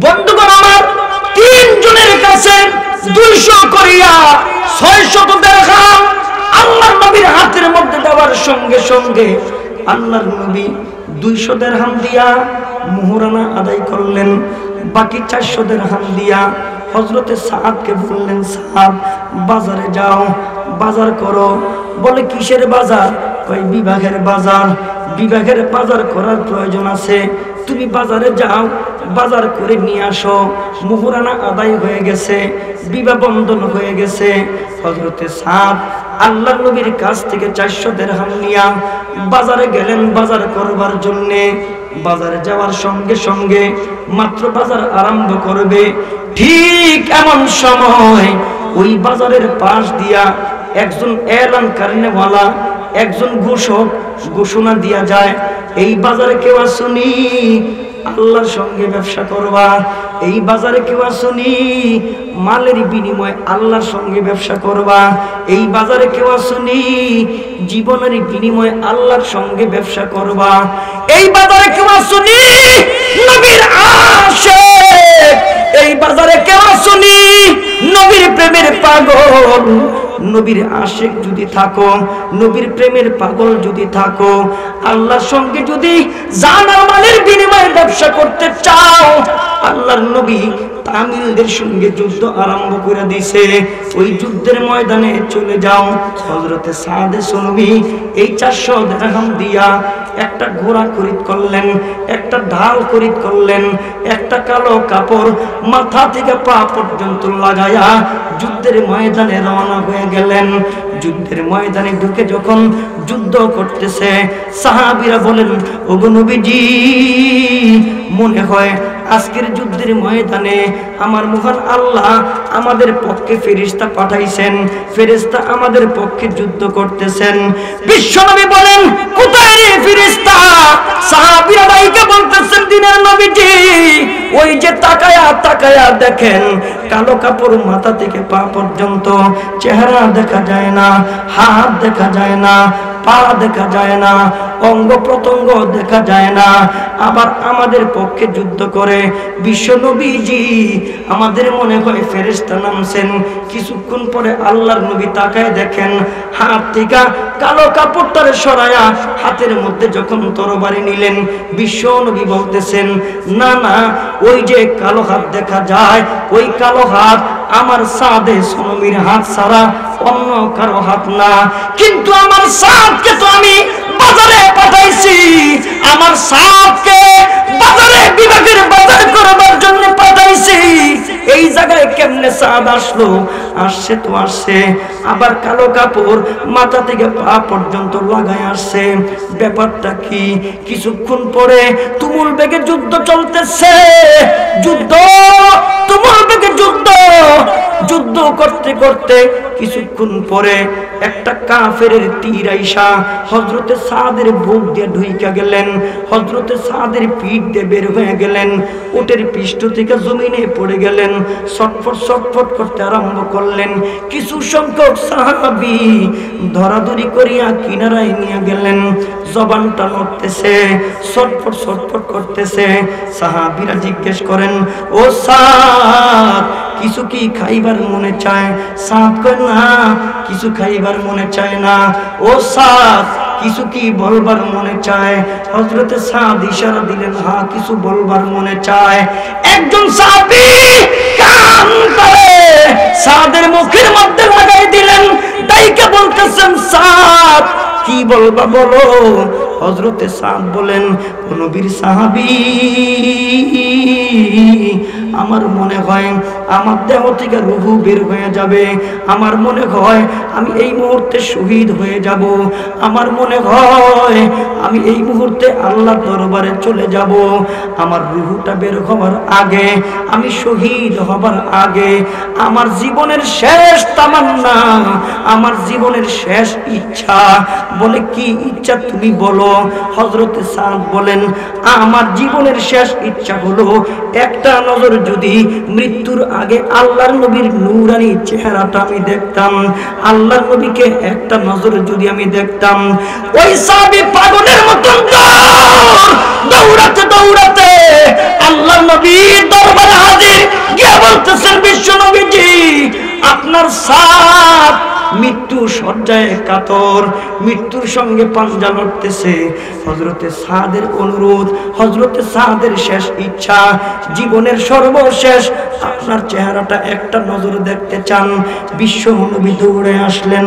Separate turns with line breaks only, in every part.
বন্ধুগণ আমার, 3 জনের কাছে 200 করিয়া 600 দিরহাম আল্লাহর নবীর হাতের মধ্যে দেওয়ার সঙ্গে সঙ্গে আল্লাহর নবী 200 দিরহাম দিয়া মুহরানা আদায় করলেন। বাকি 400 দিরহাম দিয়া হযরতে সাদকে বললেন, সাদ বাজারে যাও, বাজার করো। বলে কিসের বাজার? কয় বিবাহের বাজার। বিবাহের বাজার করার প্রয়োজন আছে, তুমি বাজারে যাও, বাজার করে নিয়ে আসো। মুহরানা আদায় হয়ে গেছে, বিবাহ বন্ধন হয়ে গেছে। হযরতে সাদ আল্লাহর নবীর কাছ থেকে 400 দিরহাম নিয়া বাজারে গেলেন বাজার করবার জন্যে। বাজারে যাওয়ার সঙ্গে সঙ্গে মাত্র বাজার আরম্ভ করবে, ঠিক এমন সময় ওই বাজারের পাশ দিয়া একজন এলান কারণেওয়ালা, একজন ঘোষক ঘোষণা দিয়া যায়, এই বাজারে কেউ আসুনি আল্লাহর সঙ্গে ব্যবসা করবা। এই বাজারে কেউ আসুনি মালের বিনিময়ে আল্লাহর সঙ্গে ব্যবসা করবা। এই বাজারে কেউ আসুনি জীবনের বিনিময়ে আল্লাহর সঙ্গে ব্যবসা করবা। এই বাজারে কেউ আসুনি নবীর আশিক। এই বাজারে কেউ আসুনি নবীর প্রেমের পাগল। নবীর আশিক যদি থাকো, নবীর প্রেমের পাগল যদি থাকো, আল্লাহর সঙ্গে যদি জান আর মালের বিনিময়ে ব্যবসা করতে চাও, আল্লাহর নবী তামিলদের সঙ্গে যুদ্ধ আরম্ভ করে দিয়েছে, ওই যুদ্ধের ময়দানে চলে যাও। হযরতে সাদ নবী এই 400 দিরহাম দিয়া একটা ঘোড়া খরিদ করলেন, একটা ঢাল খরিদ করলেন, একটা কালো কাপড় মাথা থেকে পা পর্যন্ত লাগায়া যুদ্ধের ময়দানে রওনা হয়ে গেলেন। যুদ্ধের ময়দানে ঢুকে যখন যুদ্ধ করতেছে, সাহাবীরা বলেন, ওগো নবীজি, মনে হয় আজকের যুদ্ধের ময়দানে আমার মহান আল্লাহ আমাদের পক্ষে ফেরেশতা পাঠাইছেন, ফেরেশতা আমাদের পক্ষে যুদ্ধ করতেছেন। বিশ্বনবী বলেন, কোথায় রে ফেরেশতা? সাহাবীরা ভাইকে বলতেছেন, দিনের নবীজি, ওই যে তাকায়া তাকায়া দেখেন, কালো কাপড় মাথা থেকে পা পর্যন্ত, চেহারা দেখা যায় না, হাত দেখা যায় না, পা দেখা যায় না, অঙ্গ প্রত্যঙ্গ দেখা যায় না, আবার আমাদের পক্ষে যুদ্ধ করে। বিশ্ব নবীজি, আমাদের মনে হয় ফেরেশতা নামছেন। কিছুক্ষণ পরে আল্লাহর নবী তাকায় দেখেন, হাত থেকে কালো কাপড়টারে সরায়া হাতের মধ্যে যখন তরবারি নিলেন, বিশ্ব নবী বলতেছেন, না না, ওই যে কালো হাত দেখা যায়, ওই কালো হাত আমার সাদে নবীর হাত ছাড়া অন্য কারো হাত না। কিন্তু আমার সাদকে তো আমি বাজারে পাঠাইছি, আমার সাদকে বাজারে বিভাগের বাজার করবার জন্য পাঠাইছি। এই জায়গায় কেমনে সাদ আসলো? আসছে তো আসছে, আবার কালো কাপড় মাথা থেকে পা পর্যন্ত লাগায় আসছে। ব্যাপারটা কি? কিছুক্ষণ পরে তুমুল বেগে যুদ্ধ চলতেছে, যুদ্ধ, তুমুল বেগে যুদ্ধ। যুদ্ধ করতে করতে কিছুক্ষণ পরে একটা কাফেরের তীর আইসা হযরতে সাদের বুক দিয়ে ঢুইকা গেলেন, হযরতে সাদের পিঠ দিয়ে বের হয়ে গেলেন, উটের পৃষ্ঠ থেকে জমিনে পড়ে গেলেন, ছটফট ছটফট করতে আরম্ভ করলেন। কিছু সংখ্যক সাহাবী ধরাধরি করিয়া কিনারায় নিয়ে গেলেন, জবানটা লড়তেছে, ছটফট ছটফট করতেছে। সাহাবীরা জিজ্ঞেস করেন, ও সাদ, কিছু কি খাইবার মনে চায়? সাদ কয়, না, কিছু খাইবার মনে চায় না। ও সাদ, কিছু কি বলবার মনে চায়? হযরতে সাদ ইশারা দিলেন, হ্যাঁ, কিছু বলবার মনে চায়। একজন সাহাবী কান ধরে সাদের মুখের মধ্যে লাগাই দিলেন, ডাইকা বলতেছেন, সাদ, কি বলবা বলো। হযরতে সাদ বলেন, নবীর সাহাবী, আমার মনে হয় আমার দেহ থেকে রূহ বের হয়ে যাবে, আমার মনে হয় আমি এই মুহূর্তে শহীদ হয়ে যাব, আমার মনে হয় আমি এই মুহূর্তে আল্লাহর দরবারে চলে যাব। আমার রূহটা বের হওয়ার আগে, আমি শহীদ হবার আগে, আমার জীবনের শেষ তামান্না, আমার জীবনের শেষ ইচ্ছা। বলে, কি ইচ্ছা তুমি বলো। হযরতে সাদ বলেন, আমার জীবনের শেষ ইচ্ছা হলো একটা নজর যদি মৃত্যুর আগে আল্লাহর নবীর নূরানি চেহারাটা আমি দেখতাম, আল্লাহর নবীকে একটা নজর যদি আমি দেখতাম। ওই সাহাবী পাগলের মতন দৌড়াতে দৌড়াতে আল্লাহর নবীর দরবারে সাদ মৃত্যু শয্যায় কাতর, মৃত্যুর সঙ্গে পাঞ্জা লড়তেছে। হযরতে সাদের অনুরোধ, হযরতে সাদের শেষ ইচ্ছা, জীবনের সর্বশেষ আপনার চেহারাটা একটা নজর দেখতে চান। বিশ্ব নবী দৌড়ে আসলেন,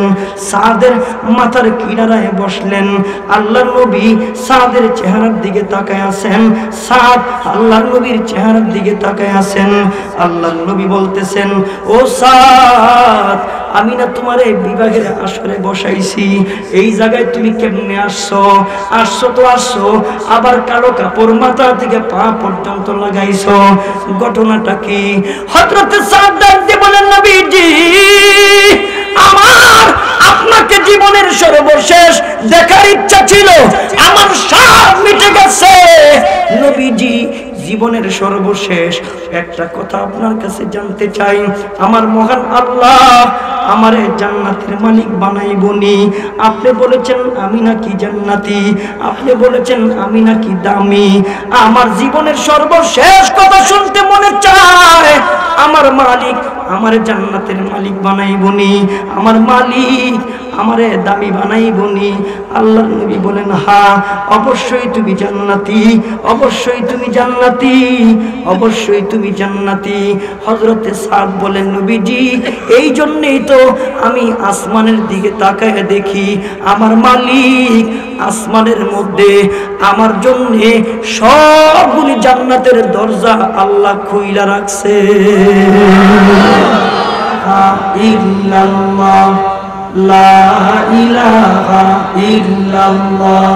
সাদের মাথার কিনারায় বসলেন। আল্লাহর নবী সাদের চেহারার দিকে তাকায় আছেন, সাদ আল্লাহর নবীর চেহারার দিকে তাকায় আছেন। আল্লাহর নবী বলতেছেন, ও সাদ, আমি না তোমার এই বিবাহের আসরে বসাইছি, এই জায়গায় তুমি কেমনে আসছো? আসছো তো আসছো, আবার কালো কাপড় মাথা থেকে পা পর্যন্ত লাগাইছো, ঘটনাটা কি? হযরতে সাদ ডাক দিয়ে বলেন, নবীজি, আমার আপনাকে জীবনের সর্বশেষ দেখার ইচ্ছা ছিল, আমার সব মিটে গেছে। নবীজি, জীবনের সর্বশেষ একটা কথা আপনার কাছে জানতে চাই, আমার মহান আল্লাহ আমারে জান্নাতের মালিক বানাইবনি। আপনি বলেছেন আমি নাকি জান্নাতি, আপনি বলেছেন আমি নাকি দামি। আমার জীবনের সর্বশেষ কথা শুনতে মনে চায়, আমার মালিক আমারে জান্নাতের মালিক বানাইবনি, আমার মালিক আমারে দামি বানাইবনি। আল্লাহর নবী বলেন, হ্যাঁ অবশ্যই তুমি জান্নাতি, অবশ্যই তুমি জান্নাতি, অবশ্যই তুমি জান্নাতি। হযরতে সাদ বলেন, নবীজি, এই জন্যই তো আমি আসমানের দিকে তাকায় দেখি, আমার মালিক আসমানের মধ্যে আমার জন্য সবগুলি জান্নাতের দরজা আল্লাহ খুইলা রাখছে। ইল্লাল্লাহ, লা ইলাহা ইল্লাল্লাহ,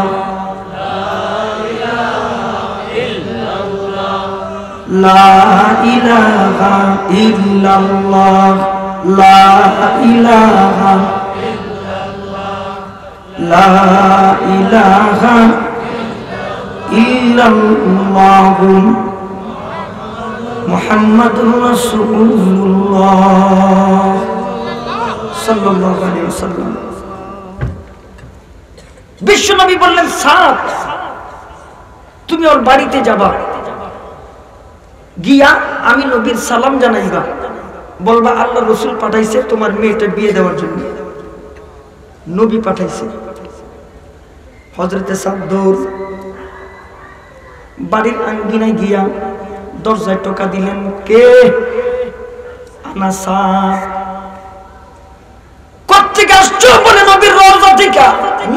লা ইলাহা ইল্লাল্লাহ, লা ইলাহা ইল্লাল্লাহ, লা ইলাহা ইল্লাল্লাহ, মুহাম্মাদুর রাসূলুল্লাহ সাল্লাল্লাহু আলাইহি ওয়াসাল্লাম। বিশ্বনবী বললেন, সাদ, তুমি ওর বাড়িতে যাবা, গিয়া আমি নবীর সালাম জানাইবা, বলবা আল্লাহ রাসূল পাঠাইছে তোমার মেয়েটা বিয়ে দেওয়ার জন্য, নবী পাঠাইছে। হযরতে সাদ দৌড় বাড়ির আঙ্গিনায় গিয়া দরজায় টোকা দিলেন, কে? আনা সাদ। কোত্থেকে আসছো? বলে নবীর রওজা থেকে,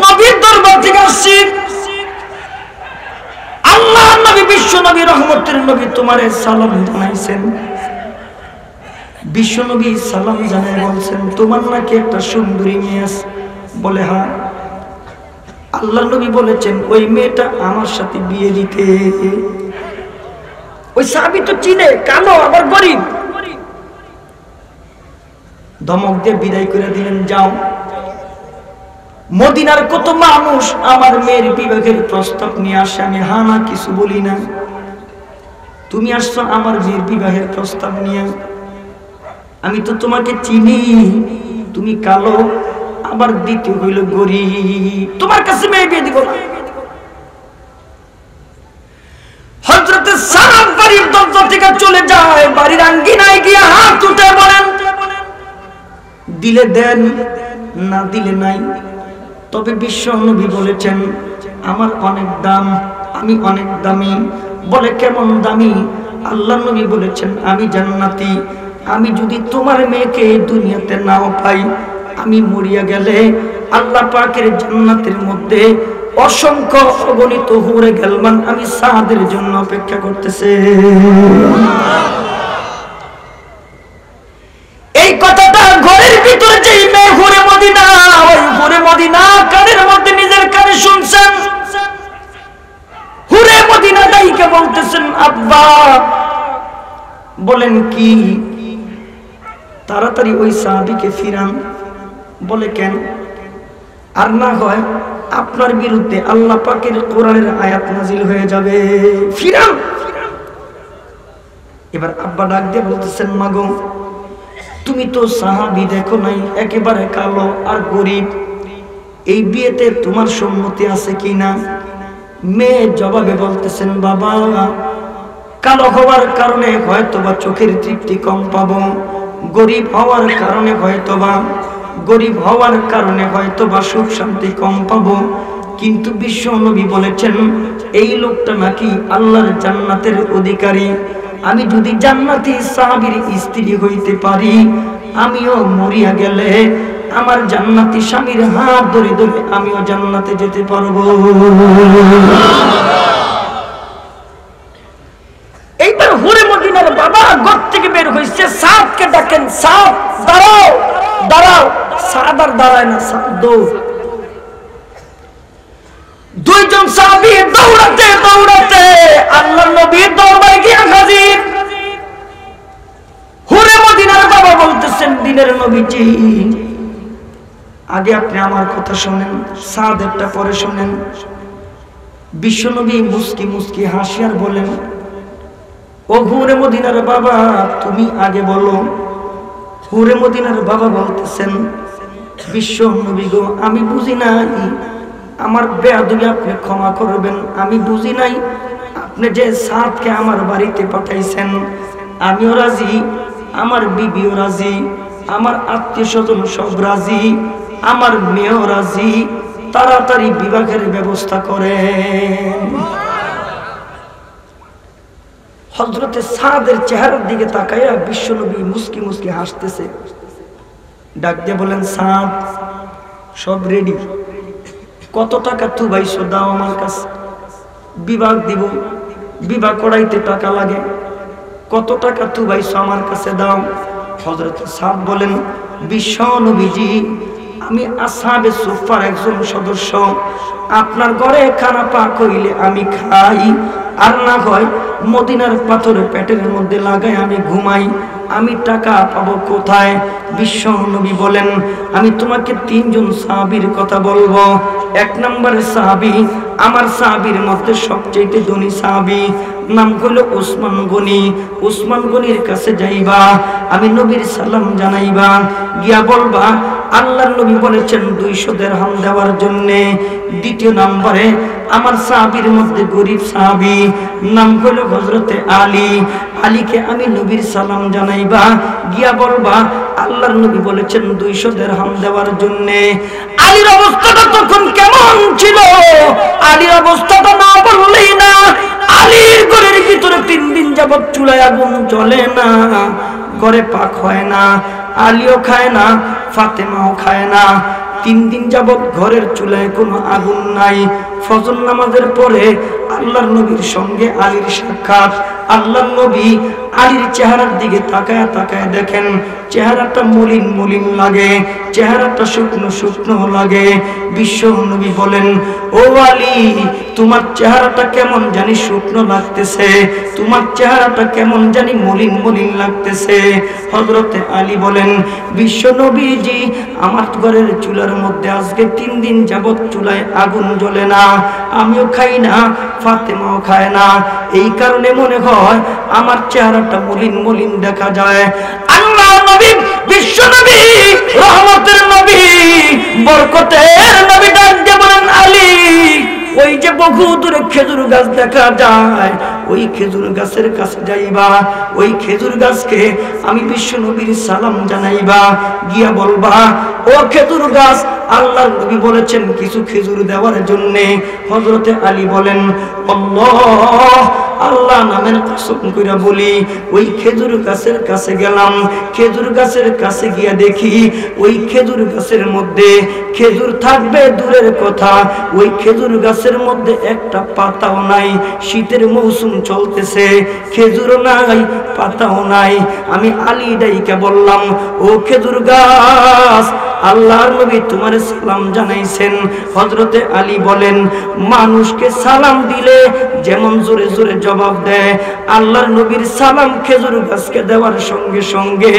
নবীর দরবার থেকে আসছি। আল্লাহ নবী, বিশ্ব নবী, রহমতের নবী তোমারে সালাম জানাইছেন। বিশ্ব নবী সালাম জানাই বলছেন, তোমার নাকি একটা সুন্দরী মেয়ে আছে? বলে হ্যাঁ। আল্লাহ নবী বলেছেন ওই মেয়েটা আমার সাথে বিয়ে দিতে। ওই সাহাবী তো চিনে, কালো আবার গরিব। ধমক দিয়ে বিদায় করে দিলেন, যাও। মদিনার কত মানুষ আমার মেয়ের বিবাহের প্রস্তাব নিয়ে আসে, আমি হ্যাঁ না কিছু বলি না। তুমি আসছো আমার মেয়ের বিবাহের প্রস্তাব নিয়ে, আমি তো তোমাকে চিনি, তুমি কালো, আবার দ্বিতীয় হইল গরিব, তোমার কাছে মেয়ে বিয়ে দিব না। হযরতে সাদ বাড়ির দরজা থেকে চলে যায়, বাড়ির আঙ্গিনায় গিয়ে হাত উঠে বলেন, দিলে দেন, না দিলে নাই। তবে বিশ্ব নবী বলেছেন আমার অনেক দাম, আমি অনেক দামি। বলে কেমন দামি? আল্লাহ নবী বলেছেন আমি জান্নাতি, আমি যদি তোমার মেয়েকে দুনিয়াতে নাও পাই, আমি মরিয়া গেলে আল্লাহ পাকের জান্নাতের মধ্যে অসংখ্য অগণিত হুরে গেলমান আমি সাদের জন্য অপেক্ষা করতেছে। এই কথাটা ঘরের ভিতরে যে মেয়ে হুরে মদিনা, ওই হুরে মদিনা কানের মধ্যে নিজের কানে শুনছেন। হুরে মদিনা দাইকে বলতেছেন, আব্বা। বলেন কি? তাড়াতাড়ি ওই সাহাবীকে ফিরান। বলে কেন? আর না হয় আপনার বিরুদ্ধে আল্লাহ পাকের কোরআনের আয়াত নাজিল হয়ে যাবে, ফিরান। এবার আব্বা ডাক দিয়ে বলতেছেন, মাগো তুমি তো সাহাবী দেখো নাই, একেবারে কালো আর গরিব, এই বিয়েতে তোমার সম্মতি আছে কিনা? মেয়ে জবাবে বলতেছেন, বাবা কালো হওয়ার কারণে হয়তো বা চোখের তৃপ্তি কম পাবো, গরিব হওয়ার কারণে হয়তোবা সুখ শান্তি কম পাবো, কিন্তু বিশ্ব নবী বলেছেন এই লোকটা নাকি আল্লাহর জান্নাতের অধিকারী। আমি যদি জান্নাতি সাহাবীর স্ত্রী হইতে পারি, আমিও মরিয়া গেলে আমার জান্নাতি স্বামীর হাত ধরে ধরে আমিও জান্নাতে যেতে পারবো। এইবার হুরে মদিনার বাবা ঘর থেকে বের হইছে, সাদকে ডাকেন, সাদ দাঁড়াও দাঁড়াও। সাদ আর দাঁড়ায় না, সাদ দৌড়। দুইজন সাহাবী দৌড়াতে দৌড়াতে আল্লাহর নবীর দরবারে গিয়ে হাজির। হুরে মদিনার বাবা বলতেছেন, দিনের নবীজি আগে আপনি আমার কথা শোনেন, সাদেরটা পরে শোনেন। বিশ্ব নবী মুস্কি মুস্কি হাসিয়ার বলেন, ও হুরে মদিনার বাবা তুমি আগে বলো। হুরে মদিনার বাবা বলতেছেন, বিশ্ব নবী গো আমি বুঝি নাই, আমার বেয়াদবি আপনি ক্ষমা করবেন, আমি বুঝি নাই আপনি যে সাদকে আমার বাড়িতে পাঠাইছেন। আমিও রাজি, আমার বিবিও রাজি, আমার আত্মীয় স্বজন সব রাজি, আমার মেয়েও রাজি, তাড়াতাড়ি বিবাহের ব্যবস্থা করেন। হযরতে সাদের চেহারার দিকে তাকাইয়া বিশ্বনবী মুস্কি মুস্কি হাসতেছে। ডাক দিয়ে বলেন, সাদ সব রেডি, কত টাকা তু ভাইছো দাও আমার কাছে, বিবাহ দিব, বিবাহ করাইতে টাকা লাগে, কত টাকা তু ভাইছো আমার কাছে দাও। হযরতে সাদ বলেন, বিশ্ব নবীজি আমি আসহাবে সুফার একজন সদস্য, আপনার ঘরে খানা পাক হইলে আমি খাই, আর না হয় মদিনার পাথরে পেটের মধ্যে লাগাই আমি ঘুমাই, আমি টাকা পাবো কোথায়? বিশ্ব নবী বলেন, আমি তোমাকে তিনজন সাহাবীর কথা বলবো। এক নম্বরের সাহাবী, আমার সাহাবীর মধ্যে সবচেয়ে ধনী সাহাবী, নাম হলো উসমান গনি। উসমান গনির কাছে যাইবা, আমি নবীর সালাম জানাইবা, গিয়া বলবা আল্লাহর নবী বলেছেন 200 দিরহাম দেওয়ার জন্য। দ্বিতীয় নম্বরে আমার সাহাবীর মধ্যে গরিব সাহাবী, নাম হলো হযরতে আলী। আলীকে আমি নবীর সালাম জানাইবা, গিয়া বলবা আল্লাহর নবী বলেছেন 200 দিরহাম দেওয়ার জন্য। আলীর অবস্থাটা তখন কেমন ছিল? আলীর অবস্থাটা না বললেই না। আলীর ঘরের ভিতরে 3 দিন যাবত চুলায় আগুন জ্বলে না, ঘরে পাক হয় না, আলীও খায় না, ফাতেমাও খায় না। 3 দিন যাবত ঘরের চুলায় কোনো আগুন নাই। ফজর নামাজের পরে আল্লাহর নবীর সঙ্গে আলীর সাক্ষাৎ। আল্লাহর নবী আলীর চেহারার দিকে তাকায় তাকায় দেখেন চেহারাটা মলিন মলিন লাগে, চেহারাটা শুকনো শুকনো লাগে। বিশ্ব নবী বলেন, ও আলী তোমার চেহারাটা কেমন জানি শুকনো লাগতেছে, তোমার চেহারাটা কেমন জানি মলিন মলিন লাগতেছে। হযরতে আলী বলেন, বিশ্ব নবীজি আমার ঘরের চুলার মধ্যে আজকে 3 দিন যাবত চুলায় আগুন জ্বলে না, আমিও খাই না, ফাতেমাও খায় না, এই কারণে মনে হয় আমার চেহারাটা মলিন মলিন দেখা যায়। আল্লাহ নবী, বিশ্ব নবী, রহমতের নবী, বরকতের নবী ডাক দিয়ে বলেন, আলী ওই যে বহু দূরে খেজুর গাছ দেখা যায়, ওই খেজুর গাছের কাছে যাইবা, ওই খেজুর গাছকে আমি বিশ্ব নবীর সালাম জানাইবা, গিয়া বলবা ও খেজুর গাছ আল্লাহর নবী বলেছেন কিছু খেজুর দেওয়ার জন্য। হযরতে আলী বলেন, আল্লাহ আল্লাহ নামের কসম কইরা বলি, ওই খেজুর গাছের কাছে গেলাম, খেজুর গাছের কাছে গিয়া দেখি ওই খেজুর গাছের মধ্যে খেজুর থাকবে দূরের কথা, ওই খেজুর গাছের মধ্যে একটা পাতাও নাই। শীতের মৌসুম চলতেছে, খেজুরও নাই, পাতাও নাই। আমি আলী ডাইকা বললাম, ও খেজুর গাছ আল্লাহর নবী তোমার সালাম জানাইছেন। হযরতে আলী বলেন, মানুষকে সালাম দিলে যেমন জোরে জোরে জবাব দেয়, আল্লাহর নবীর সালাম খেজুর গাছকে দেওয়ার সঙ্গে সঙ্গে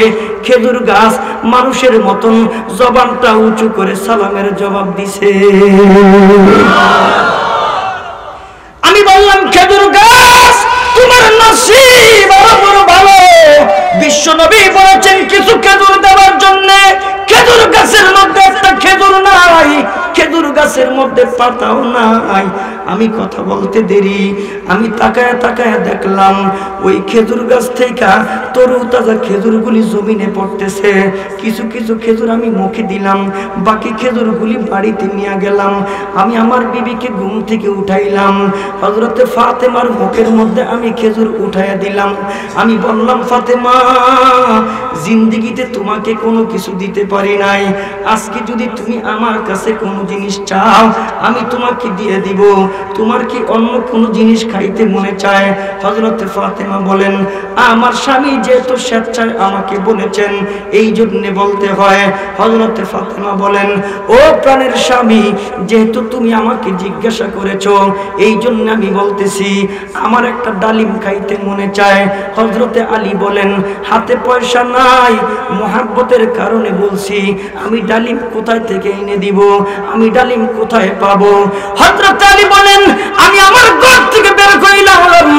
খেজুর গাছ মানুষের মতন জবানটা উঁচু করে সালামের জবাব দিছে। আমি বললাম, খেজুর গাছ তোমার নসিব বড় ভালো, বিশ্ব নবী বলেছেন কিছু খেজুর দেওয়ার জন্য। খেজুর গাছের মধ্যে একটা খেজুর নাই, খেজুর গাছের মধ্যে পাতাও নাই। আমি কথা বলতে দেরি, আমি তাকায়া তাকায়া দেখলাম ওই খেজুর গাছ থেকে তরু তাজা খেজুরগুলি জমিনে পড়তেছে। কিছু কিছু খেজুর আমি মুখে দিলাম, বাকি খেজুরগুলি বাড়িতে নিয়ে গেলাম। আমি আমার বিবিকে ঘুম থেকে উঠাইলাম, হযরতে ফাতেমার মুখের মধ্যে আমি খেজুর উঠাইয়া দিলাম। আমি বললাম, ফাতেমা, জিন্দেগিতে তোমাকে কোনো কিছু দিতে পারি নাই, আজকে যদি তুমি আমার কাছে কোনো জিনিস চাও আমি তোমাকে দিয়ে দিব। তোমার কি অন্য কোনো জিনিস খাইতে মনে চায়? হযরতে ফাতেমা বলেন, আমার স্বামী যেহেতু স্বেচ্ছায় আমাকে বলেছেন এই জন্যে বলতে হয়। হযরতে ফাতেমা বলেন, ও প্রাণের স্বামী, যেহেতু তুমি আমাকে জিজ্ঞাসা করেছো এই জন্য আমি বলতেছি, আমার একটা ডালিম খাইতে মনে চায়। হযরতে আলী বলেন, হাতে পয়সা নাই, মোহাব্বতের কারণে বলছি, আমি ডালিম কোথায় থেকে এনে দিব? আমি ডালিম কোথায় পাবো? হযরত আলী বলেন, আমি আমার ঘর থেকে বের কইলাম,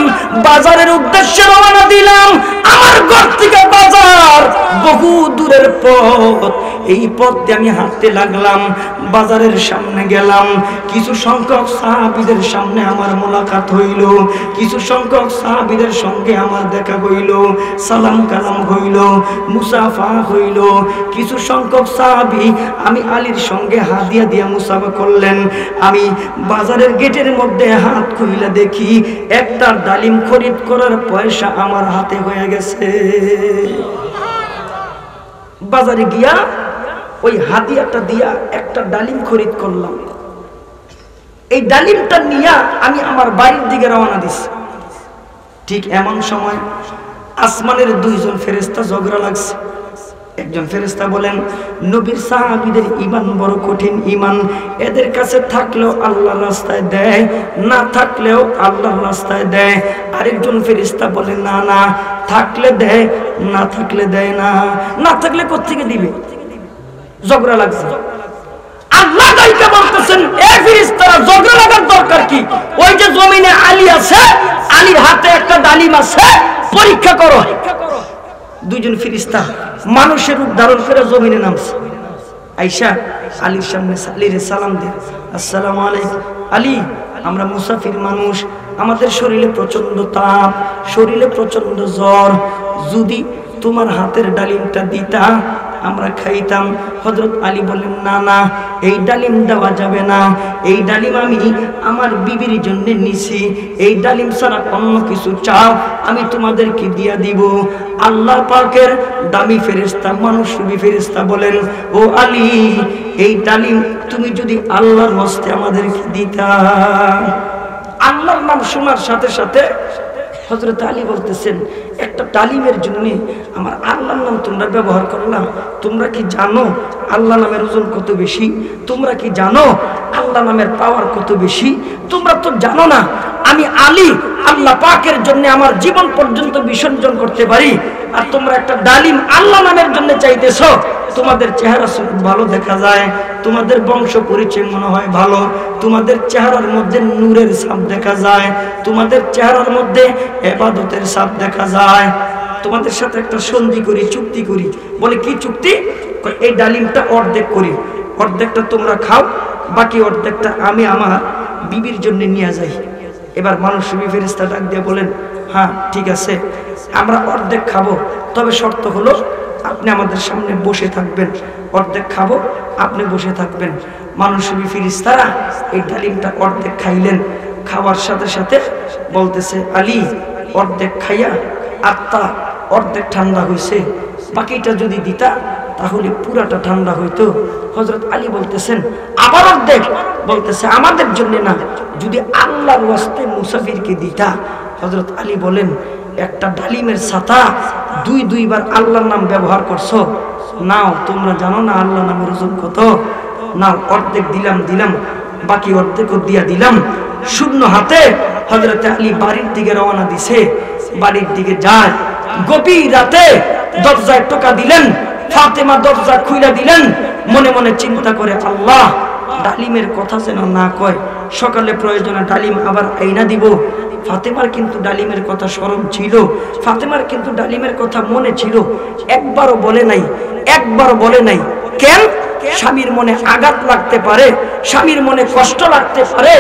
বাজারের উদ্দেশ্যে রওনা দিলাম। আমার ঘর থেকে বাজার বহু দূরের পথ, এই পথ দিয়ে আমি হাঁটতে লাগলাম। বাজারের সামনে গেলাম, কিছু সংখ্যক সাহাবীদের সামনে আমার মোলাকাত হইল, কিছু সংখ্যক সাহাবীদের সঙ্গে আমার দেখা হইল, সালাম কালাম হইল, মুসাফা হইল। কিছু সংখ্যক সাহাবী আমি আলীর সঙ্গে হাদিয়া দিয়া মুসাফা করলেন। আমি বাজারের গেটের মধ্যে হাত খুইলা দেখি একটা ডালিম খরিদ করার পয়সা আমার হাতে হয়ে গেছে। বাজারে গিয়া ওই হাদিয়াটা দিয়া একটা ডালিম খরিদ করলাম। এই ডালিমটা নিয়ে আমি আমার বাড়ির দিকে রওনা দিছি। ঠিক এমন সময় আসমানের দুইজন ফেরেশতা ঝগড়া লাগছে। একজন ফেরেশতা বলেন, নবীর সাহাবীদের ঈমান বড় কঠিন ঈমান, এদের কাছে থাকলেও আল্লাহর রাস্তায় দেয়, না থাকলেও আল্লাহর রাস্তায় দেয়। আরেকজন ফেরেশতা বলেন, না না, থাকলে দেয়, না থাকলে দেয় না। না থাকলে কোত্থেকে দিবে? ঝগড়া লাগছে। আল্লাহ তাআলা বলতেছেন, এ ফেরেশতারা ঝগড়া লাগার দরকার কি? ওই যে জমিনে আলী আছে, আলীর হাতে একটা ডালিম আছে, পরীক্ষা করো। দুইজন ফেরেশতা মানুষের রূপ ধারণ করে জমিনে নামছে। আয়েশা আলীর সামনে আলীরে সালাম দেন, আসসালামু আলাইকুম। আলী, আমরা মুসাফির মানুষ, আমাদের শরীরে প্রচন্ড তাপ, শরীরে প্রচন্ড জ্বর, যদি তোমার হাতের ডালিমটা দিতা আমরা খাইতাম। হযরত আলী বলেন, না না, এই ডালিম দেওয়া যাবে না, এই ডালিম আমি আমার বিবির জন্য নিছি, এই ডালিম ছাড়া অন্য কিছু চাও আমি তোমাদেরকে দিয়া দিব। আল্লাহ পাকের দামি ফেরেশতা, মানুষরূপী ফেরেশতা বলেন, ও আলী, এই ডালিম তুমি যদি আল্লাহর হস্তে আমাদেরকে দিতা। আল্লাহর নাম শোনার সাথে সাথে হযরত আলী বলতেছেন, একটা ডালিমের জন্য আমার আল্লাহর নাম তোমরা ব্যবহার করলাম। তোমরা কি জানো আল্লাহ নামের ওজন কত বেশি? তোমরা কি জানো আল্লাহ নামের পাওয়ার কত বেশি? তোমরা তো জানো না আমি আলী আল্লাহ পাকের জন্য আমার জীবন পর্যন্ত বিসর্জন করতে পারি, আর তোমরা একটা ডালিম আল্লাহ নামের জন্য চাইতেছো। তোমাদের চেহারা ভালো দেখা যায়, তোমাদের বংশ পরিচয় মনে হয় ভালো, তোমাদের চেহারার মধ্যে নূরের ছাপ দেখা যায়, তোমাদের চেহারার মধ্যে ইবাদতের ছাপ দেখা যায়। তোমাদের সাথে একটা সন্ধি করি, চুক্তি করি। বলে, কি চুক্তি? এই ডালিমটা অর্ধেক করি, অর্ধেকটা তোমরা খাও, বাকি অর্ধেকটা আমি আমার বিবির জন্য নিয়ে যাই। এবার মানুষরূপী ফেরেশতা ডাক দিয়ে বলেন, হ্যাঁ ঠিক আছে, আমরা অর্ধেক খাবো, তবে শর্ত হলো আপনি আমাদের সামনে বসে থাকবেন। অর্ধেক খাবো, আপনি বসে থাকবেন। মানুষরূপী ফেরেশতারা এই ডালিমটা অর্ধেক খাইলেন। খাওয়ার সাথে সাথে বলতেছে, আলী, অর্ধেক খাইয়া আত্মা অর্ধেক ঠান্ডা হয়েছে, বাকিটা যদি দিতা তাহলে পুরাটা ঠান্ডা হইতো। হযরত আলী বলতেছেন, আবার অর্ধেক? বলতেছে, আমাদের জন্য না, যদি আল্লাহর ওয়াস্তে মুসাফিরকে দিতা। হযরত আলী বলেন, একটা ডালিমের ছাতা দুইবার আল্লাহর নাম ব্যবহার করছো, নাও, তোমরা জানো না আল্লাহ নামের ওজন কত? নাও, অর্ধেক দিলাম, বাকি অর্ধেকও দিয়া দিলাম। শূন্য হাতে হযরত আলী বাড়ির দিকে রওনা দিছে। বাড়ির দিকে যায়, গভীর রাতে দরজায় টোকা দিলেন। ফাতেমা দরজা খুইলা দিলেন। মনে মনে চিন্তা করে, আল্লাহ, ডালিমের কথা যেন না কয়, সকালে প্রয়োজনে ডালিম আবার আইনা দিব। ফাতেমার কিন্তু ডালিমের কথা স্মরণ ছিল, ফাতেমার কিন্তু ডালিমের কথা মনে ছিল, একবারও বলে নাই। কেন? স্বামীর মনে আঘাত লাগতে পারে, স্বামীর মনে কষ্ট লাগতে পারে।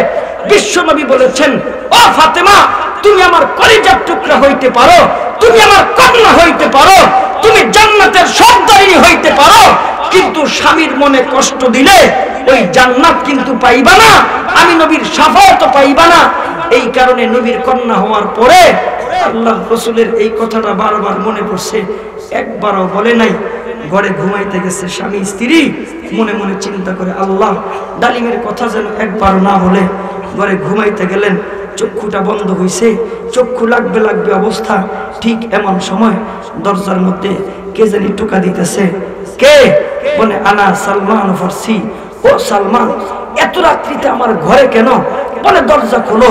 বিশ্বনবী বলেছেন, ও ফাতেমা, তুমি আমার কলিজার টুকরা হইতে পারো, তুমি আমার কন্যা হইতে পারো, তুমি জান্নাতের সর্দারিনী হইতে পারো, কিন্তু স্বামীর মনে কষ্ট দিলে ওই জান্নাত কিন্তু পাইবা না, আমি নবীর শাফাআত পাইবা না। এই কারণে নবীর কন্যা হওয়ার পরে আল্লাহ রাসূলের এই কথাটা বারবার মনে পড়ছে, একবারও বলে নাই। ঘরে ঘুমাইতে গেছে স্বামী স্ত্রী, মনে মনে চিন্তা করে, আল্লাহ ডালিমের কথা যেন একবার না বলে। ঘরে ঘুমাইতে গেলেন, চক্ষুটা বন্ধ হইছে, চক্ষু লাগবে লাগবে অবস্থা। ঠিক এমন সময় দরজার মধ্যে কে জানি টোকা দিতেছে। কে? বলে, আনা সালমান ফারসি। ও সালমান, এত রাত্রিতে আমার ঘরে কেন? বলে, দরজা খোলো,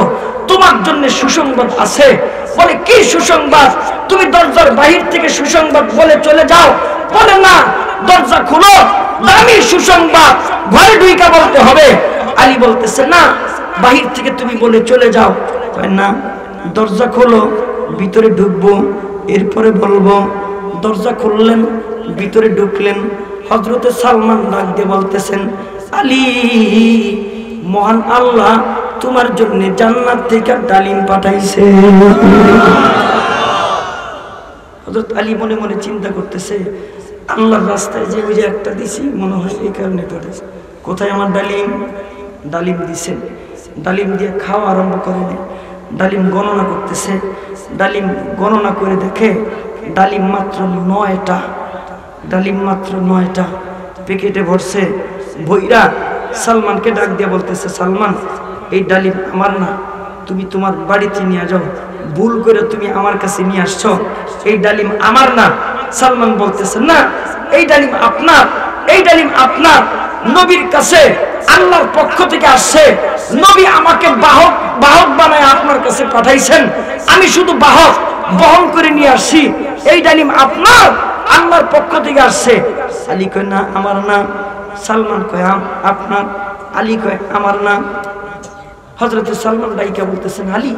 তোমার জন্য সুসংবাদ আছে। বলে, কি সুসংবাদ? তুমি দরজার বাহির থেকে সুসংবাদ বলে চলে যাও। বলে, না, দরজা খোলো, দামি সুসংবাদ, ঘরে ঢুইকা বলতে হবে। আলী বলতেছে, না, বাহির থেকে তুমি বলে চলে যাও। না, দরজা খোলো, ভিতরে ঢুকবো, এরপরে বলবো। দরজা খুললেন, ভিতরে ঢুকলেন। হযরতে সালমান ডাক দিয়ে বলতেছেন, আলী, মহান আল্লাহ তোমার জন্য জান্নাত থেকে ডালিম পাঠাইছে। হযরত আলী মনে মনে চিন্তা করতেছে, আল্লাহর রাস্তায় যে ওই যে একটা দিছি, মনে হয় এই কারণে পাঠাইছে। কোথায় আমার ডালিম? ডালিম দিছেন। ডালিম দিয়ে খাওয়া আরম্ভ করে দেয়। ডালিম গণনা করতেছে, ডালিম গণনা করে দেখে ডালিম মাত্র 9টা। ডালিম মাত্র 9টা প্যাকেটে ভরছে। ভৈরা সালমানকে ডাক দিয়ে বলতেছে, সালমান, এই ডালিম আমার না, তুমি তোমার বাড়িতে নিয়ে যাও, ভুল করে তুমি আমার কাছে নিয়ে আসছো, এই ডালিম আমার না। সালমান বলতেছে, না, এই ডালিম আপনার, এই ডালিম আপনার। নবীর কাছে আল্লাহর পক্ষ থেকে আসছে, নবী আমাকে বাহক বানায় আপনার কাছে পাঠাইছেন, আমি শুধু বাহক বহন করে নিয়ে আসছি। এই ডালিম আপনার, আল্লাহর পক্ষ থেকে আসছে। আলী কয়, না, আমার না। সালমান কয়, আপনার। আলী কয়, আমার না। হযরত সালমান ডাইকা বলতেছেন, আলী,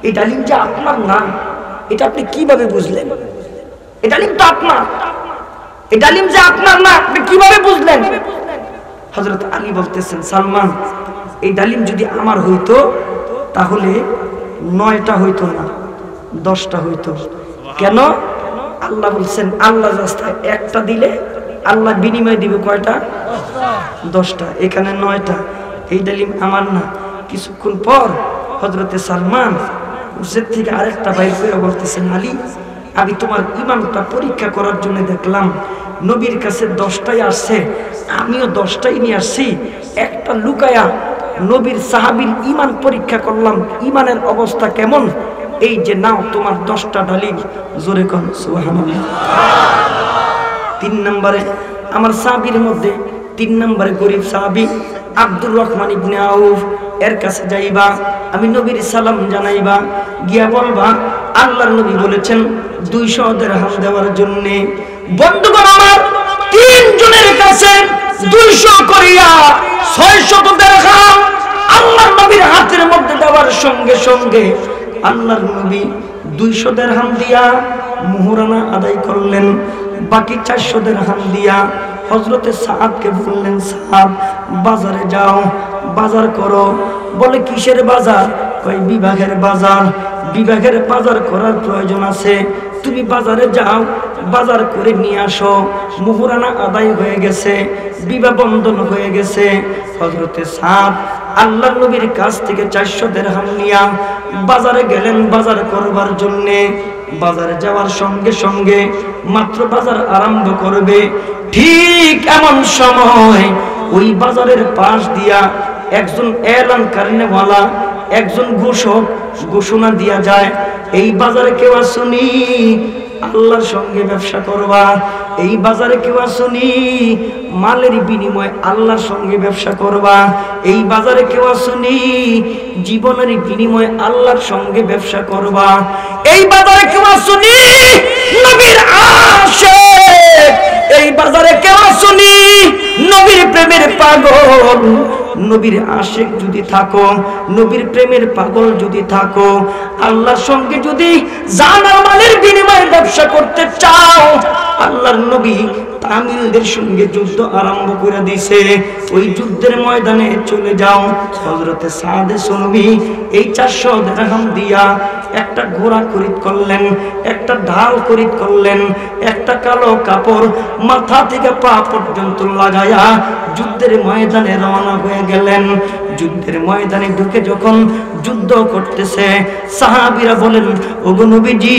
এই ডালিম যে আপনার না, এটা আপনি কিভাবে বুঝলেন? এই ডালিম তো আপনার, এই ডালিম যে আপনার না, আপনি কিভাবে বুঝলেন? হযরত আলী বলতেছেন, সালমান, এই ডালিম যদি আমার হইতো তাহলে 9টা হইতো না, 10টা হইতো। কেন? আল্লাহ বলছেন, আল্লাহ রাস্তায় একটা দিলে আল্লাহ বিনিময় দিবে কয়টা? 10টা। এখানে 9টা। এই ডালিম আমার না। কিছুক্ষণ পর হযরতে সালমান উসের থেকে আরেকটা বাইর করে বলতেছেন, আলী, আমি তোমার ঈমানটা পরীক্ষা করার জন্য দেখলাম নবীর কাছে 10টাই আসছে, আমিও 10টাই নিয়ে আসছি। একটা লুকায়া নবীর সাহাবীর ঈমান পরীক্ষা করলাম, ঈমানের অবস্থা কেমন। এই যে নাও তোমার 10টা ডালিম। জোরে কোন সুবহানাল্লাহ। 3 নম্বরে আমার সাহাবীর মধ্যে 3 নম্বরে গরিব সাহাবী আব্দুর রহমান ইবনে আউফ, এর কাছে যাইবা, আমি নবীর সালাম জানাইবা, গিয়া বলবা আল্লাহর নবী বলেছেন 200 দিরহাম দেওয়ার জন্য। বন্ধুগণ আমার, 3 জনের কাছে 200 করিয়া 600 দিরহাম আল্লাহর নবীর হাতের মধ্যে দেওয়ার সঙ্গে সঙ্গে আল্লাহর নবী 200 দিরহাম দিয়া মুহরানা আদায় করলেন। বাকি 400 দিরহাম দিয়া হযরতে সাদকে বললেন, সাদ, বাজারে যাও, বাজার করো। বলে, কিসের বাজার? কয়, বিভাগের বাজার। বিভাগের বাজার করার প্রয়োজন আছে, তুমি বাজারে যাও, বাজার করে নিয়ে আসো। মুহরানা আদায় হয়ে গেছে, বিবাহ বন্ধন হয়ে গেছে। হযরতে সাদ আল্লাহর নবীর কাছ থেকে 400 দিরহাম নিয়া বাজারে গেলেন বাজার করবার জন্যে। বাজারে যাওয়ার সঙ্গে সঙ্গে মাত্র বাজার আরম্ভ করবে, ঠিক এমন সময় ওই বাজারের পাশ দিয়া একজন এলান কারণেওয়ালা, একজন ঘোষক ঘোষণা দিয়া যায়, এই বাজারে কেউ আসুনি, আল্লাহর সঙ্গে ব্যবসা করবা। এই বাজারে কেউ আসুনি, মালের বিনিময়ে আল্লাহর সঙ্গে ব্যবসা করবা। এই বাজারে কেউ আসুনি, জীবনের বিনিময়ে আল্লাহর সঙ্গে ব্যবসা করবা। এই বাজারে কেউ আসুনি, নবীর আশিক। এই বাজারে কেউ আসুনি, নবীর প্রেমের পাগল। নবীর আশিক যদি থাকো, নবীর প্রেমের পাগল যদি থাকো, আল্লাহর সঙ্গে যদি জান আর মালের বিনিময়ে ব্যবসা করতে চাও, আল্লাহ আল্লাহর নবী তামিলদের সঙ্গে যুদ্ধ আরম্ভ করে দিয়েছে। ওই যুদ্ধের ময়দানে চলে যাও। হযরতে সাদ সুনবী এই 400 দিরহাম দিয়া একটা ঘোড়া খরিদ করলেন, একটা ঢাল খরিদ করলেন, একটা কালো কাপড় মাথা থেকে পা পর্যন্ত লাগায়া যুদ্ধের ময়দানে রওনা হয়ে গেলেন। যুদ্ধের ময়দানে ঢুকে যখন যুদ্ধ করতেছে, সাহাবীরা বলেন, ওগো নবীজি,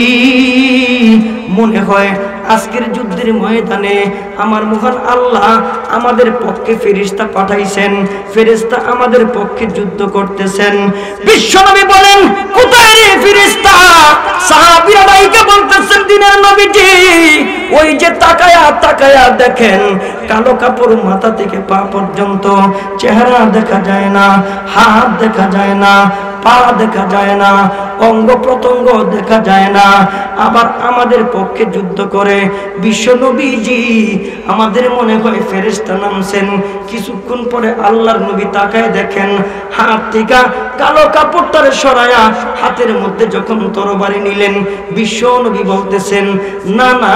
মনে হয় আজকের যুদ্ধের ময়দানে আমার মহান আল্লাহ আমাদের পক্ষে ফেরেশতা পাঠাইছেন, ফেরেশতা আমাদের পক্ষে যুদ্ধ করতেছেন। বিশ্বনবী বলেন, কোথায় রে ফেরেশতা? সাহাবীরা ভাইকে বলতেছেন, দিনের নবীজি, ওই যে তাকায়া তাকায়া দেখেন, কালো কাপড় মাথা থেকে পা পর্যন্ত, চেহারা দেখা যায় না, হাত দেখা যায় না, পা দেখা যায় না, অঙ্গ প্রত্যঙ্গ দেখা যায় না, আবার আমাদের পক্ষে যুদ্ধ করে। বিশ্ব নবীজি, আমাদের মনে হয় ফেরেশতা নামছেন। কিছুক্ষণ পরে আল্লাহর নবী তাকায় দেখেন, হাত থেকে কালো কাপড়টারে সরায়া হাতের মধ্যে যখন তরবারি নিলেন, বিশ্ব নবী বলতেছেন, না না,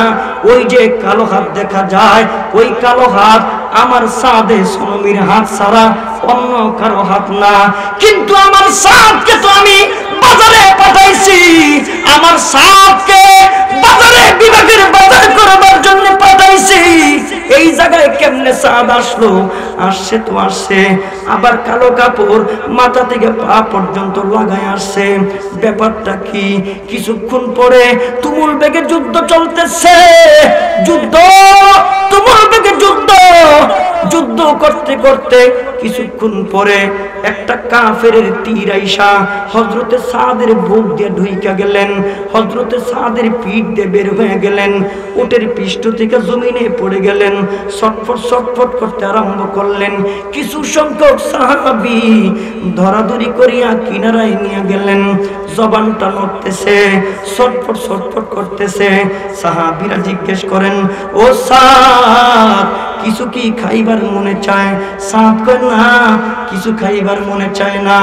ওই যে কালো হাত দেখা যায়, ওই কালো হাত আমার সাদে সুনবীর হাত ছাড়া অন্য কারো হাত না। কিন্তু আমার সাদকে তো আমি বাজারে পাঠাইছি, আমার সাদকে বাজারে বিভাগের বাজার করবার জন্য পাঠাইছি। এই জায়গায় কেমনে সাদ আসলো? আসছে তো আসছে, আবার কালো কাপড় মাথা থেকে পা পর্যন্ত লাগায় আসছে। ব্যাপারটা কি? কিছুক্ষণ পরে তুমুল বেগে যুদ্ধ চলতেছে, যুদ্ধ, তুমুল বেগে যুদ্ধ। যুদ্ধ করতে করতে কিছুক্ষণ পরে একটা কাফেরের তীর আইসা হযরতে সাদের বুক দিয়ে ঢুইকা গেলেন, হযরতে সাদের পিঠ দিয়ে বের হয়ে গেলেন, উটের পৃষ্ঠ থেকে জমিনে পড়ে গেলেন, ছটফট ছটফট করতে আরম্ভ করলেন। কিছু সংখ্যক সাহাবী ধরাধরি করিয়া কিনারায় নিয়ে গেলেন, জবানটা নড়তেছে, ছটফট ছটফট করতেছে। সাহাবীরা জিজ্ঞেস করেন, ও সাদ, কিছু কি খাইবার মনে চায়? সাদ কয়, না, কিছু খাইবার মনে চায় না।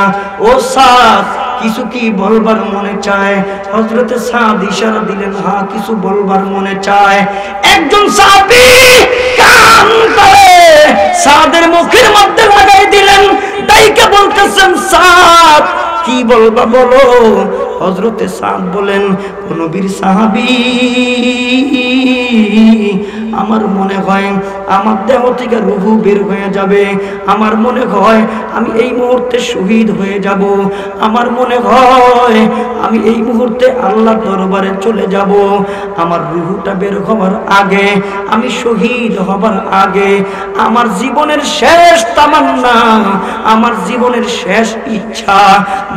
ও সাদ, কিছু কি বলবার মনে চায়? হযরতে সাদ ইশারা দিলেন, হ্যাঁ, কিছু বলবার মনে চায়। একজন সাহাবী কান ধরে সাদের মুখের মধ্যে লাগাই দিলেন, ডাইকা বলতেছেন, সাদ, কি বলবা বলো। হযরতে সাদ বলেন, নবীর সাহাবী, আমার মনে হয় আমার দেহ থেকে রূহ বের হয়ে যাবে, আমার মনে হয় আমি এই মুহূর্তে শহীদ হয়ে যাব, আমার মনে হয় আমি এই মুহূর্তে আল্লাহর দরবারে চলে যাব। আমার রূহটা বের হবার আগে, আমি শহীদ হবার আগে, আমার জীবনের শেষ তামান্না, আমার জীবনের শেষ ইচ্ছা।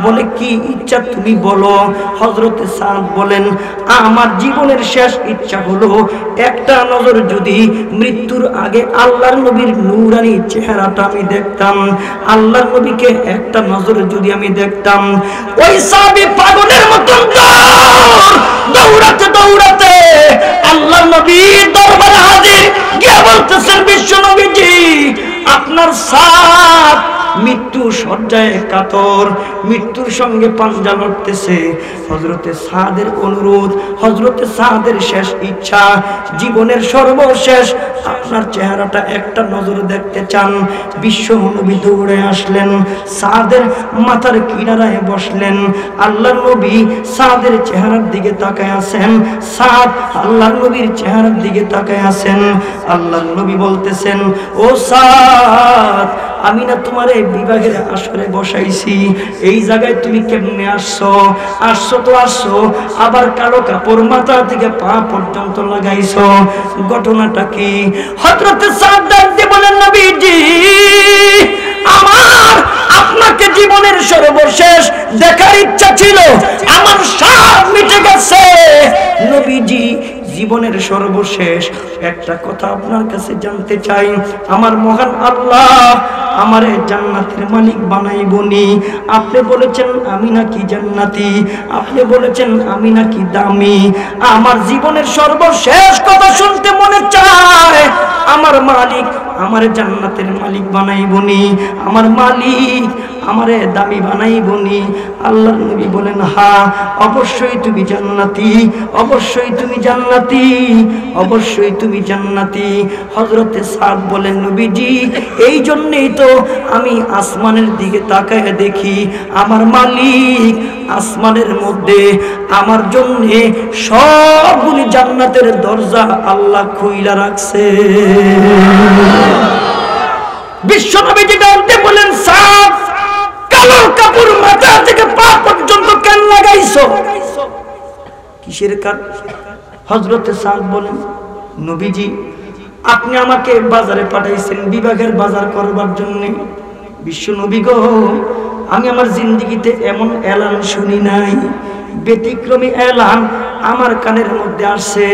বলে, কি ইচ্ছা তুমি বলো। হযরতে সাদ বলেন, আমার জীবনের শেষ ইচ্ছা হলো একটা নজর যদি মৃত্যুর আগে আল্লাহর নবীর নূরানি চেহারাটা আমি দেখতাম, আল্লাহর নবীকে একটা নজর যদি আমি দেখতাম। ওই সাহাবী পাগলের মতন দৌড়াতে দৌড়াতে আল্লাহর নবীর দরবারে হাজির, গিয়ে বলতেছেন, বিশ্ব নবীজি, আপনার সাদ মৃত্যু শয্যায় কাতর, মৃত্যুর সঙ্গে পাঞ্জা লড়তেছে। হযরতে সাদের অনুরোধ, হযরতে সাদের শেষ ইচ্ছা, জীবনের সর্বশেষ আপনার চেহারাটা একটা নজর দেখতে চান। বিশ্ব নবী দৌড়ে আসলেন, সাদের মাথার কিনারায় বসলেন। আল্লাহর নবী সাদের চেহারার দিকে তাকায় আছেন, সাদ আল্লাহর নবীর চেহারার দিকে তাকায় আছেন। আল্লাহর নবী বলতেছেন, ও সাদ, আমি না তোমার এই বিভাগের আসরে বসাইছি, এই জায়গায় তুমি কেমনে আসছো? আসছো তো আসছো, আবার কালো কাপড় মাথা থেকে পা পর্যন্ত লাগাইছো, ঘটনাটা কি? হযরতে সাদ ডাক দিয়ে বলেন, নবীজি, আমার আপনাকে জীবনের সর্বশেষ দেখার ইচ্ছা ছিল, আমার স্বাদ মিটে গেছে। নবীজি, জীবনের সর্বশেষ একটা কথা আপনার কাছে জানতে চাই, আমার মহান আল্লাহ আমারে জান্নাতের মালিক বানাইবনি। আপনি বলেছেন আমি নাকি জান্নাতি, আপনি বলেছেন আমি নাকি দামি। আমার জীবনের সর্বশেষ কথা শুনতে মনে চায়, আমার মালিক আমারে জান্নাতের মালিক বানাইবনি, আমার মালিক মালিক আমারে দামি বানাইবনি? আল্লাহর নবী বলেন, হ্যাঁ অবশ্যই তুমি জান্নাতি, অবশ্যই তুমি জান্নাতি, অবশ্যই তুমি জান্নাতি। হযরতে সাদ বলেন, নবীজি এই জন্যই তো আমি আসমানের দিকে তাকায় দেখি আমার মালিক আসমানের মধ্যে আমার জন্য সবগুলি জান্নাতের দরজা আল্লাহ খুইলা রাখছে। বিশ্বনবীজি ডাকতে বলেন, সাদ কালো কাপড় মাথা থেকে পা পর্যন্ত কেন লাগাইছো? কিসের কাজ? হযরতে সাদ বলেন, নবীজি আপনি আমাকে বাজারে পাঠাইছেন বিভাগের বাজার করবার জন্য। বিশ্ব নবী গো, আমি আমার জিন্দেগিতে এমন এলান শুনি নাই, ব্যতিক্রমী এলান আমার কানের মধ্যে আসছে।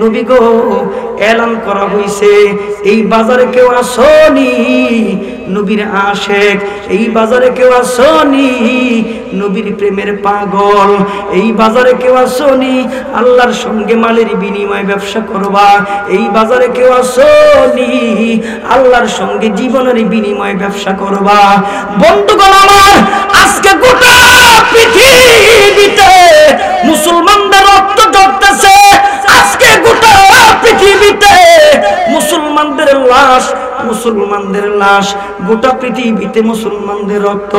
নবী গো, এলান করা হইছে এই বাজারে কেউ আসনি নবীর আশেক, এই বাজারে কেউ আসনি নবীর প্রেমের পাগল, এই বাজারে কেউ আসনি আল্লাহর সঙ্গে মালের বিনিময় ব্যবসা করবা, এই বাজারে কেউ আসনি আল্লাহর সঙ্গে জীবনের বিনিময় ব্যবসা করবা। বন্ধুগণ আমার, আজকে গোটা পৃথিবীতে মুসলমানদের রক্ত ঝরতেছে, আজকে গোটা পৃথিবীতে মুসলমানদের লাশ, মুসলমানদের লাশ, গোটা পৃথিবীতে মুসলমানদের রক্ত,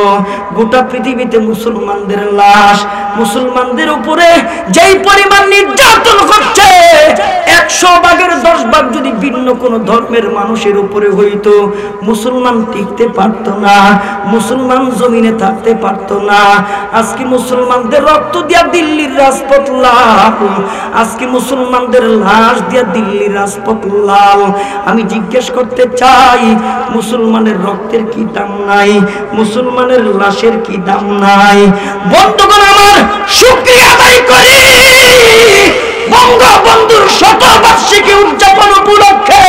গোটা পৃথিবীতে মুসলমানদের লাশ। মুসলমানদের উপরে যেই পরিমাণ নির্যাতন করছে, 100 ভাগের 10 ভাগ যদি ভিন্ন কোন ধর্মের মানুষের উপরে হইতো, মুসলমান টিকতে পারত না, মুসলমান জমিনে থাকতে পারত না। আজকে মুসলমানদের রক্ত দিয়া দিল্লির রাজপথ লাল, আজকে মুসলমানদের লাশ দিয়া দিল্লির রাজপথ লাল। আমি জিজ্ঞেস করতে চাই, মুসলমানের রক্তের কি দাম নাই? মুসলমানের লাশের কি দাম নাই? বন্ধুগণ আমার, শুকরিয়া আদায় করি বঙ্গবন্ধুর শতবার্ষিকী উদযাপন উপলক্ষে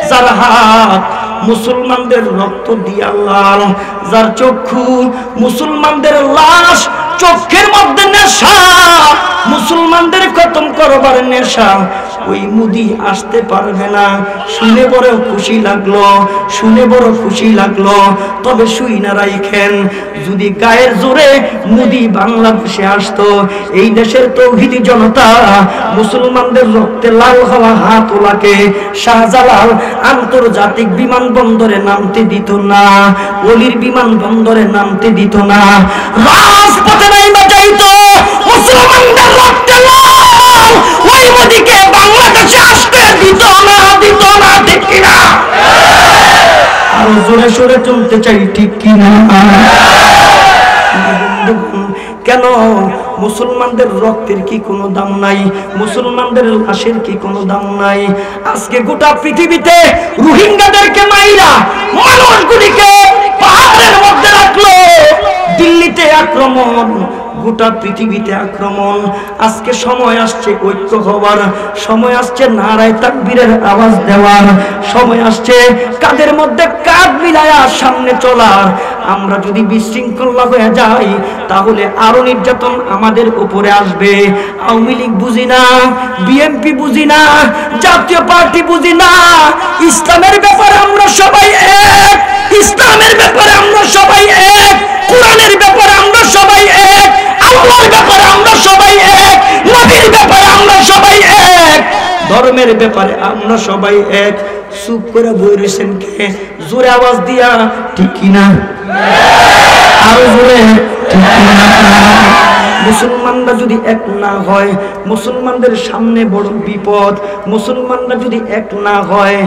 যার হাত মুসলমানদের রক্ত দিয়া লাল, যার চক্ষু মুসলমানদের লাশ, চোখের মধ্যে নেশা মুসলমানদের খতম করবার নেশা, ওই মুদি আসতে পারবে না। শুনে বড় খুশি লাগলো, শুনে বড় খুশি লাগলো। তবে শুই না রাইখেন, যদি গায়ের জোরে মুদি বাংলাদেশে আসতো, এই দেশের তৌহিদি জনতা মুসলমানদের রক্তে লাল হওয়া হাত ওলাকে শাহজালাল আন্তর্জাতিক বিমানবন্দরে নামতে দিত না, ওলির বিমানবন্দরে নামতে দিত না, রাজপথে নাইবা যাইতো। মুসলমানদের রক্তে লাল ওই মুদিকে বাংলাদেশে আসতে দিত না, দিত না, ঠিক কিনা? আরো জোরে সোরে চলতে চাই, ঠিক কিনা? কেন? মুসলমানদের রক্তের কি কোনো দাম নাই? মুসলমানদের লাশের কি কোনো দাম নাই? আজকে গোটা পৃথিবীতে রোহিঙ্গাদেরকে মাইরা মানুষগুলিকে পাহাড়ের মধ্যে রাখলো, দিল্লিতে আক্রমণ, গোটা পৃথিবীতে আক্রমণ। আজকে সময় আসছে ঐক্য হওয়ার, সময় আসছে নারায়ে তাকবীরের আওয়াজ দেওয়ার, সময় আসছে কাদের মধ্যে কাঁধ মিলায়া সামনে চলার। আমরা যদি বিশৃঙ্খল হয়ে যাই, তাহলে আরো নির্যাতন আমাদের উপরে আসবে। আওয়ামী লীগ বুঝি না, বিএনপি বুঝি না, জাতীয় পার্টি বুঝি না, ইসলামের ব্যাপারে আমরা সবাই এক, ইসলামের ব্যাপারে আমরা সবাই এক, কোরআনের ব্যাপারে আমরা সবাই এক, আল্লাহর ব্যাপারে আমরা সবাই এক, নবীর ব্যাপারে আমরা সবাই এক, ধর্মের ব্যাপারে আমরা সবাই এক। চুপ করে বই রয়েছেন কে? জোরে আওয়াজ দিয়া ঠিক কিনা? আরো জোরে ঠিক কিনা? মুসলমানরা যদি এক না হয়, মুসলমানদের সামনে বড় বিপদ। মুসলমানরা যদি এক না হয়,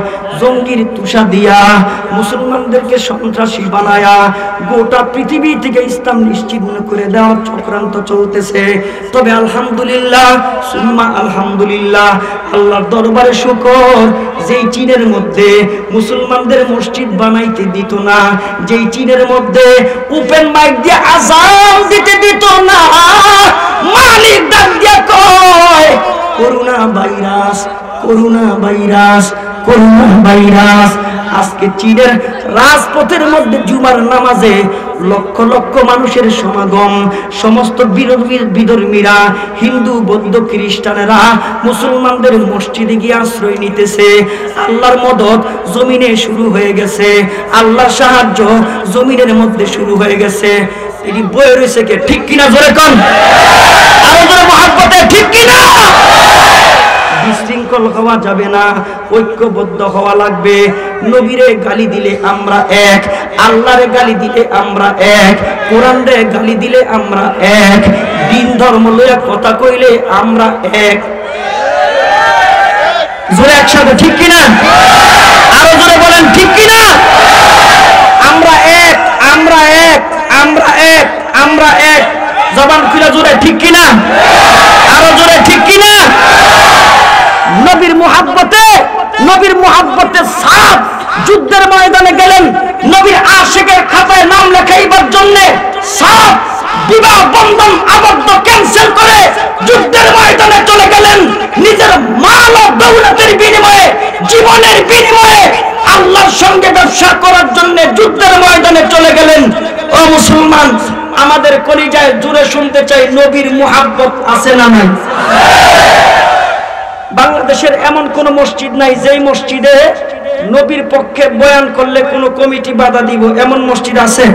জঙ্গির তুষা দিয়া মুসলমানদেরকে সন্ত্রাসী বানায়া গোটা পৃথিবী থেকে ইসলাম নিশ্চিহ্ন করে দেওয়ার চক্রান্ত চলতেছে। তবে আলহামদুলিল্লাহ, সুম্মা আলহামদুলিল্লাহ, আল্লাহর দরবারে শুকর, যেই চীনের মধ্যে মুসলমানদের মসজিদ বানাইতে দিত না, যেই চীনের মধ্যে ওপেন মাইক দিয়ে আযান দিতে দিত না, মালিক ডাক দিয়া কয় corona virus, corona virus, corona virus. আজকে চীনের রাজপথের মধ্যে জুমার নামাজে লক্ষ লক্ষ মানুষের সমাগম, সমস্ত বিধর্মীরা, হিন্দু বৌদ্ধ খ্রিস্টানেরা মুসলমানদের মসজিদে গিয়ে আশ্রয় নিতেছে। আল্লাহর মদদ জমিনে শুরু হয়ে গেছে, আল্লাহর সাহায্য জমিনের মধ্যে শুরু হয়ে গেছে। এটি বয়ে রয়েছে কে? ঠিক কিনা? জোরে কোন, আরো জোরে মহব্বতে ঠিক কিনা? বিশৃঙ্খল হওয়া যাবে না, ঐক্যবদ্ধ হওয়া লাগবে। নবীরে গালি দিলে আমরা এক, আল্লাহরে গালি দিলে আমরা এক, কোরআনরে গালি দিলে আমরা এক, দিন ধর্ম লইয়া কথা কইলে আমরা এক। জোরে একসাথে ঠিক কিনা? আরো জোরে বলেন ঠিক কিনা? আমরা এক, আমরা এক, আমরা এক, আমরা এক। জবান খুলে জোরে ঠিক কিনা? আরো জোরে ঠিক কিনা? নবীর মুহাব্বতে সাদ যুদ্ধের ময়দানে গেলেন, নবীর আশিকের খাতায় নাম লেখাইবার জন্য সাদ বিবাহ বন্ধন আবদ্ধ ক্যান্সেল করে যুদ্ধের ময়দানে চলে গেলেন। নিজের মাল ও দৌলতের বিনিময়ে, জীবনের বিনিময়ে আল্লাহর সঙ্গে ব্যবসা করার জন্য যুদ্ধের ময়দানে চলে গেলেন। ও মুসলমান, আমাদের কলিজায় জুড়ে শুনতে চাই, নবীর মুহাব্বত আছে না নাই? বাংলাদেশের এমন কোন মসজিদ নাই যেই মসজিদে নবীর পক্ষে বয়ান করলে কোন কমিটি বাধা দিব, এমন মসজিদ আছে?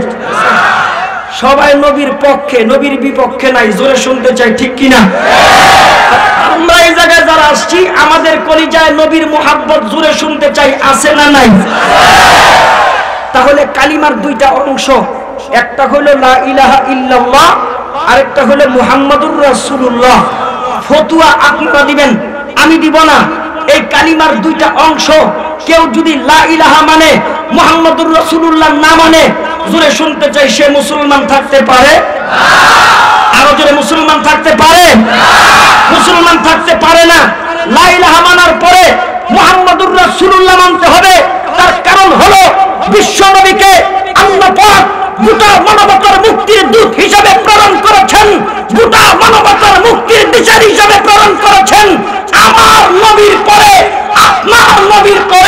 সবাই নবীর পক্ষে, নবীর বিপক্ষে নাই। জোরে শুনতে চাই ঠিক কিনা? আমরা এই জায়গায় যারা আসছি, আমাদের কলিজায় নবীর মুহাব্বত জোরে শুনতে চাই আছে না নাই? তাহলে কালিমার দুইটা অংশ, একটা হলো লা ইলাহা ইল্লাল্লাহ, আরেকটা হলো মুহাম্মাদুর রাসূলুল্লাহ। ফতুয়া আপনারা দিবেন, আমি দিব না। এই কালিমার দুইটা অংশ, কেউ যদি লা ইলাহা মানে, মুহাম্মাদুর রাসূলুল্লাহ না মানে, জোরে শুনতে চাই, সে মুসলমান থাকতে পারে? আরো জোরে, মুসলমান থাকতে পারে? মুসলমান থাকতে পারে না। লা ইলাহা মানার পরে মুহাম্মাদুর রাসূলুল্লাহ মানতে হবে। তার কারণ হলো বিশ্ব নবীকে আল্লাহ পাক গোটা মানবতার মুক্তির দূত হিসেবে প্রেরণ করেছেন, গোটা মানবতার মুক্তির বিচার হিসেবে প্রেরণ করেছেন। আমার নবীর পরে, আপনার নবীর পরে